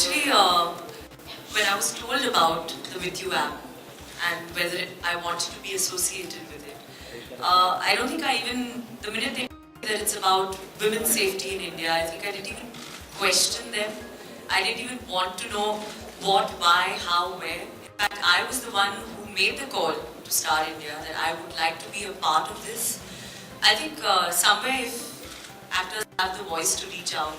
Actually, when I was told about the With You app and whether I wanted to be associated with it, I don't think the minute they told me that it's about women's safety in India, I think I didn't even question them. I didn't even want to know what, why, how, where. In fact, I was the one who made the call to Star India that I would like to be a part of this. I think somewhere if actors have the voice to reach out,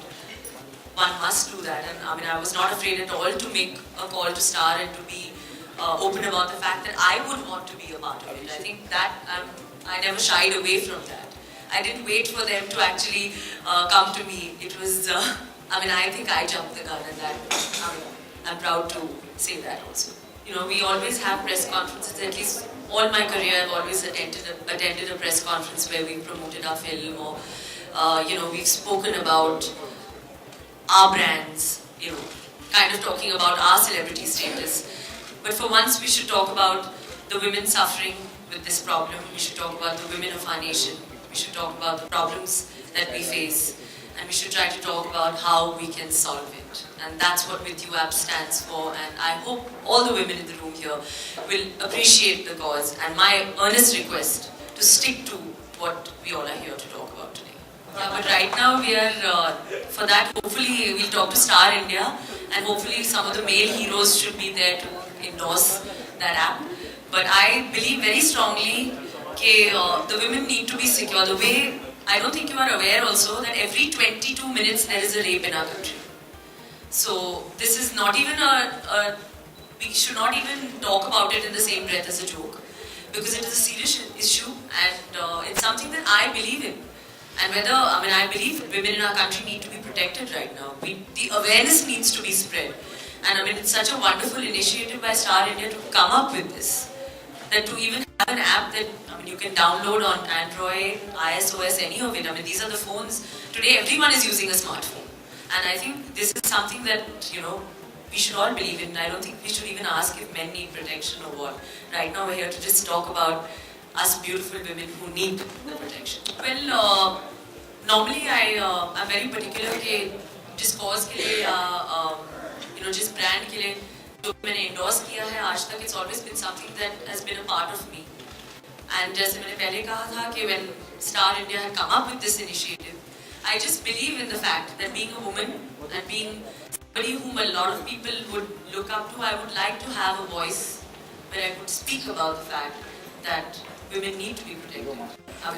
one must do that. And I was not afraid at all to make a call to Star and to be open about the fact that I would want to be a part of it. I think that I never shied away from that. I didn't wait for them to actually come to me. It was, I think I jumped the gun, and that I'm proud to say that also. You know, we always have press conferences. At least all my career, I've always attended a press conference where we promoted our film, or we've spoken about our brands, kind of talking about our celebrity status. But for once, we should talk about the women suffering with this problem. We should talk about the women of our nation. We should talk about the problems that we face. And we should try to talk about how we can solve it. And that's what With You app stands for. And I hope all the women in the room here will appreciate the cause. And my earnest request to stick to what we all are here to talk about today. Yeah, but right now we are, for that, hopefully we'll talk to Star India, and hopefully some of the male heroes should be there to endorse that app. But I believe very strongly that the women need to be secure. The way, I don't think you are aware also that every 22 minutes there is a rape in our country. So this is not even we should not even talk about it in the same breath as a joke, because it is a serious issue, and it's something that I believe in. And whether, I believe women in our country need to be protected right now. The awareness needs to be spread. And it's such a wonderful initiative by Star India to come up with this. That to even have an app that, you can download on Android, iOS, any of it. These are the phones. Today everyone is using a smartphone. And I think this is something that, we should all believe in. I don't think we should even ask if men need protection or what. Right now we're here to just talk about us beautiful women who need the protection. Well, normally I'm very particular कि जिस cause के लिए जिस brand के लिए जो मैंने endorse किया है आज तक, it's always been something that has been a part of me. And जैसे मैंने पहले कहा था कि when Star India had come up with this initiative, I just believe in the fact that being a woman and being somebody whom a lot of people would look up to, I would like to have a voice where I could speak about the fact that women need to be protected.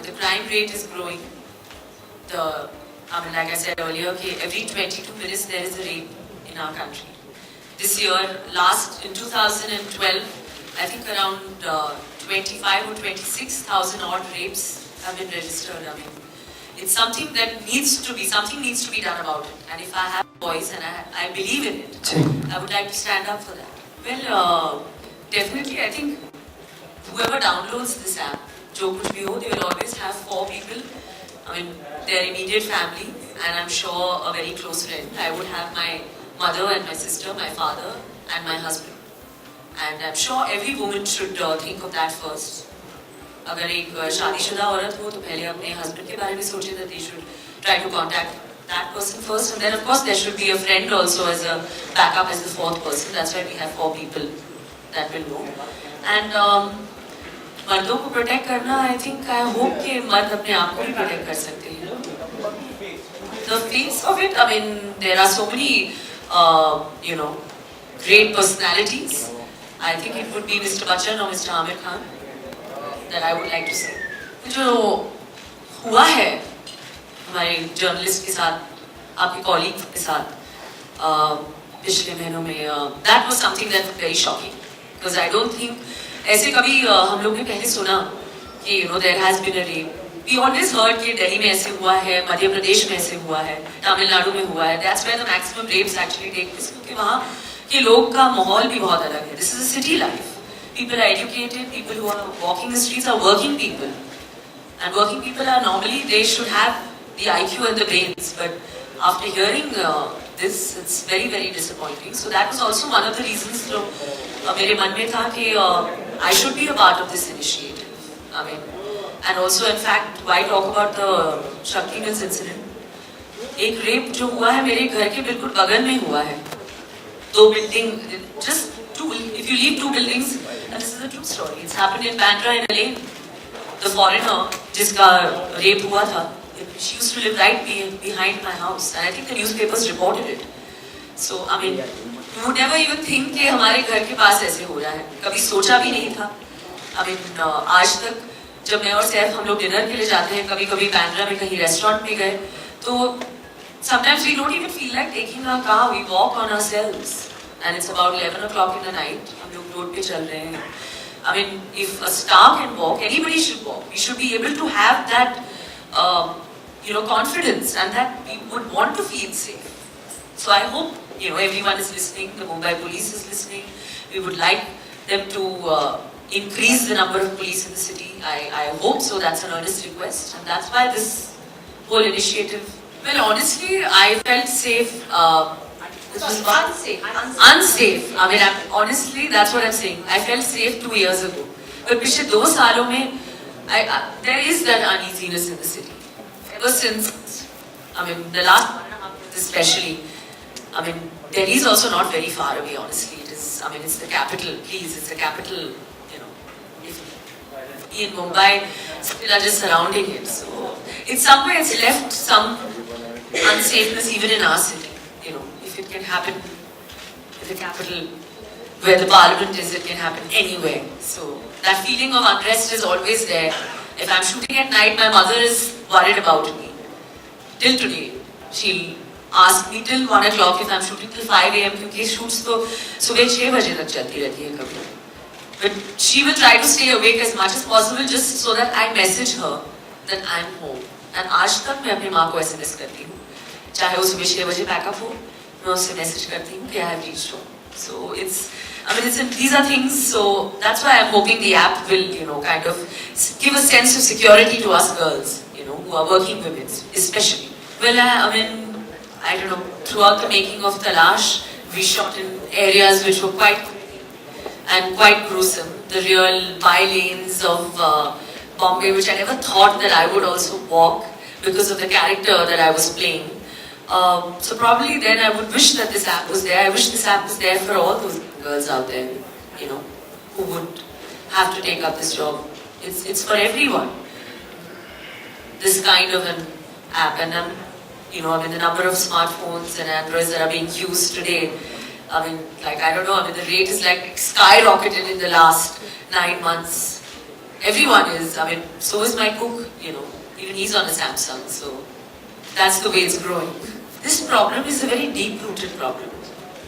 The crime rate is growing. Like I said earlier, every 22 minutes there is a rape in our country. This year, in 2012, I think around 25 or 26,000 odd rapes have been registered. It's something that needs to be done about it. And if I have a voice and I believe in it, I would like to stand up for that. Well, definitely I think whoever downloads this app, jo kuch bhi ho, they will always have 4 people. Their immediate family, and I'm sure a very close friend. I would have my mother and my sister, my father and my husband. And I'm sure every woman should think of that first. अगर एक शादीशुदा औरत हो तो पहले अपने husband के बारे में सोचे that they should try to contact that person first, and then of course there should be a friend also as a backup as the 4th person. That's why we have 4 people that will know. And मर्दों को protect करना, I think, I hope कि मर्द अपने आप को भी protect कर सकते हैं. The face of it, there are so many, great personalities. I think it would be Mr. Bachchan or Mr. Aamir Khan that I would like to say. जो हुआ है हमारे जर्नलिस्ट के साथ, आपके कॉलीग के साथ पिछले महीनों में, that was something that was very shocking, because I don't think ऐसे कभी हम लोग ने पहले सुना कि there has been a rape. We always heard कि दिल्ली में ऐसे हुआ है, मध्य प्रदेश में ऐसे हुआ है, तमिलनाडु में हुआ है. That's where the maximum rapes actually take place, क्योंकि वहाँ के लोग का माहौल भी बहुत अलग है. This is a city life. People are educated. People who are walking the streets are working people, and working people are normally, they should have the IQ and the brains. But after hearing this, it's very, very disappointing. So that was also one of the reasons जो मेरे मन में था कि I should be a part of this initiative. And also, in fact, why talk about the Shakti Mills incident? एक rape जो हुआ है मेरे घर के बिल्कुल बगल में हुआ है. दो building, just two, if you leave two buildings, and this is a true story, it's happened in Bandra in Lane. The foreigner जिसका rape हुआ था, she used to live right behind my house, and I think the newspapers reported it. So I mean, you would never even think कि हमारे घर के पास ऐसे हो रहा है, कभी सोचा भी नहीं था. I mean, आज तक जब मैं और सैफ हम लोग डिनर के लिए जाते हैं, कभी-कभी बैंड्रा में कहीं रेस्टोरेंट में गए, तो sometimes we don't even feel like taking our car, we walk on ourselves, and it's about 11 o'clock in the night, हम लोग रोड पे चल रहे हैं. I mean, if a star can walk, anybody should walk. We should be able to have that, confidence, and that we would want to feel safe. So I hope, everyone is listening, the Mumbai police is listening. We would like them to increase the number of police in the city. I hope so, that's an earnest request, and that's why this whole initiative. Well, honestly, I felt safe. This was unsafe. I mean, honestly, that's what I'm saying. I felt safe 2 years ago. But पिछले 2 सालों में, there is that uneasiness in the city. Ever since, I mean, the last 1.5 years especially, I mean, Delhi is also not very far away, honestly. It is, I mean, it's the capital, please, it's the capital, If in Mumbai, still are just surrounding it. So, it's somewhere it's left some unsafeness even in our city, If it can happen in the capital, where the parliament is, it can happen anywhere. So that feeling of unrest is always there. If I'm shooting at night, my mother is worried about me. Till today, she'll ask me till 1 o'clock if I'm shooting till 5 a.m. क्योंकि shoots तो सुबह 6 बजे तक चलती रहती है कभी. But she will try to stay awake as much as possible just so that I message her that I'm home. And आज तक मैं अपनी माँ को SMS करती हूँ. चाहे वो सुबह 6 बजे पैकअप हो, मैं उससे मैसेज करती हूँ कि I have reached home. So these are things. So that's why I'm hoping the app will, kind of give a sense of security to us girls, who are working women, especially. Well, I don't know. Throughout the making of Talash, we shot in areas which were quite gruesome. The real by-lanes of Bombay, which I never thought that I would also walk because of the character that I was playing. So probably then I would wish that this app was there. I wish this app was there for all those girls out there, who would have to take up this job. It's for everyone. This kind of an app, and the number of smartphones and Androids that are being used today. The rate is skyrocketed in the last 9 months. Everyone is. So is my cook. Even he's on a Samsung. So that's the way it's growing. This problem is a very deep-rooted problem.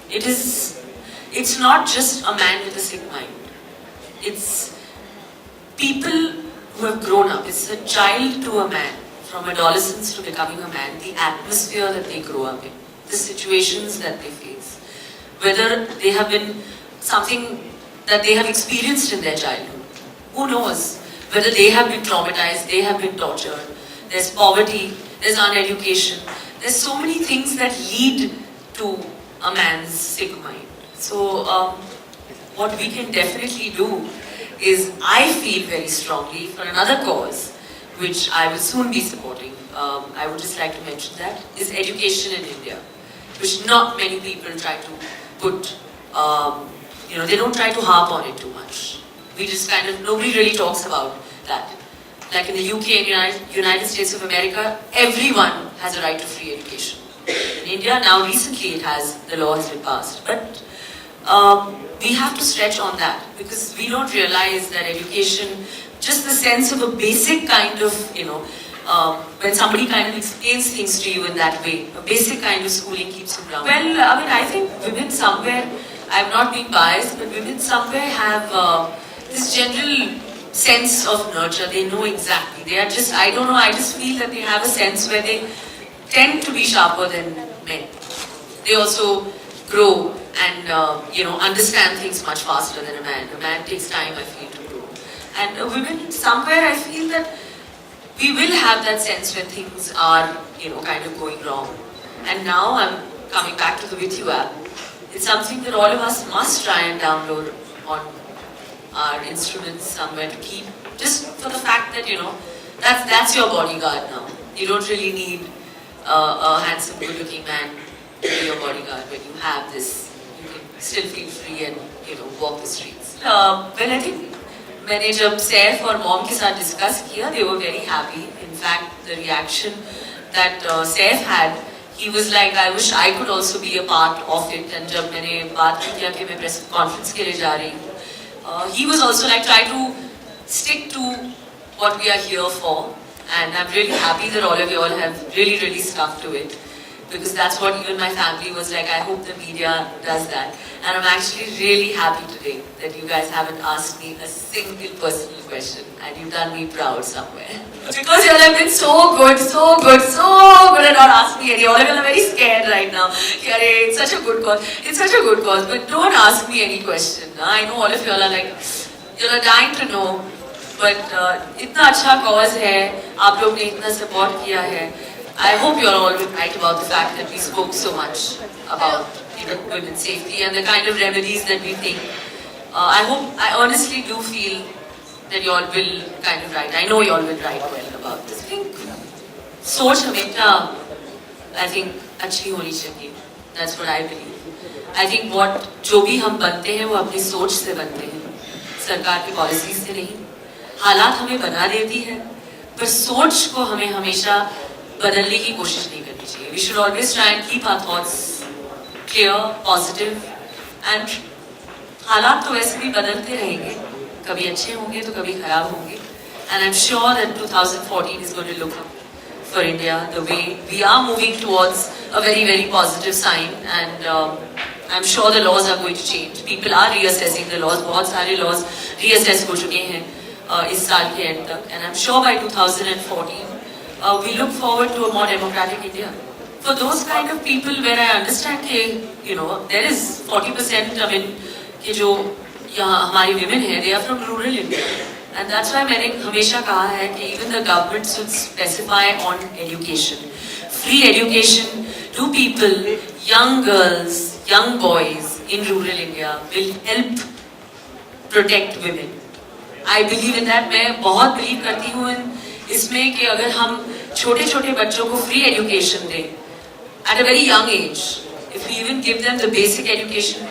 It's not just a man with a sick mind. It's people who have grown up. It's a child to a man, from adolescence to becoming a man, the atmosphere that they grow up in, the situations that they face, whether they have been something that they have experienced in their childhood. Who knows? Whether they have been traumatized, they have been tortured. There's poverty, there's uneducation. There's so many things that lead to a man's sick mind. So what we can definitely do is, I feel very strongly for another cause, which I will soon be supporting. I would just like to mention that, is education in India, which not many people try to put, they don't try to harp on it too much. We just nobody really talks about that. Like in the UK and United States of America, everyone has a right to free education. In India, now recently the law has been passed. But we have to stretch on that, because we don't realize that education, just the sense of a basic kind of, when somebody kind of explains things to you in that way, a basic kind of schooling keeps you grounded. Well, I think women somewhere, I'm not being biased, but women somewhere have this general sense of nurture. They know exactly. They are just, I don't know, I just feel that they have a sense where they tend to be sharper than men. They also grow and, understand things much faster than a man. A man takes time, I feel, to grow. And women, somewhere I feel that we will have that sense when things are, kind of going wrong. And now I'm coming back to the With You app. It's something that all of us must try and download on our instruments somewhere to keep, just for the fact that, that's your bodyguard now. You don't really need a handsome, good-looking man to be your bodyguard. When you have this, you can still feel free and walk the streets. Well, I think मैंने जब सैफ और mom के साथ discuss किया, they were very happy. In fact, the reaction that Saif had, he was like, I wish I could also be a part of it. And जब मैंने बात किया कि मैं प्रेस कॉन्फ्रेंस के लिए जा रही हूँ, he was also like, try to stick to what we are here for. And I'm really happy that all of you all have really, really stuck to it. Because that's what even my family was like. I hope the media does that. And I'm actually really happy today that you guys haven't asked me a single personal question. And you've done me proud somewhere. Because you all have been so good at not asking me any. All of you are very scared right now. It's such a good cause. It's such a good cause. But don't ask me any question. I know all of you all are like, you're dying to know. But इतना अच्छा cause है, आप लोग ने इतना support किया है. I hope you're all right about the fact that we spoke so much about women's safety and the kind of remedies that we think. I honestly do feel that you all will kind of write. I know you all will write well about this. I think सोच हमेशा, I think अच्छी होनी चाहिए. That's what I believe. I think जो भी हम बनते हैं वो अपनी सोच से बनते हैं. सरकार की पॉलिसी से नहीं. हालात हमें बना देती है, पर सोच को हमें हमेशा बदलने की कोशिश नहीं करनी चाहिए. We should always try and keep our thoughts clear, positive, and हालात तो वैसे भी बदलते रहेंगे. कभी अच्छे होंगे तो कभी खराब होंगे. And I'm sure that 2014 is going to look up for India the way we are moving towards a very, very positive sign. And I'm sure the laws are going to change. People are reassessing the laws. बहुत सारे laws reassess हो चुके हैं इस साल के end तक. And I'm sure by 2014 we look forward to a more democratic India. For those kind of people where I understand that there is 40% कि जो यहाँ हमारी women हैं, they are from rural India. And that's why मैंने हमेशा कहा है कि even the government should specify on education. Free education to people, young girls, young boys in rural India will help protect women. I believe in that. मैं बहुत believe करती हूँ इसमें कि अगर हम छोटे छोटे बच्चों को free education दें at a very young age, if we even give them the basic education,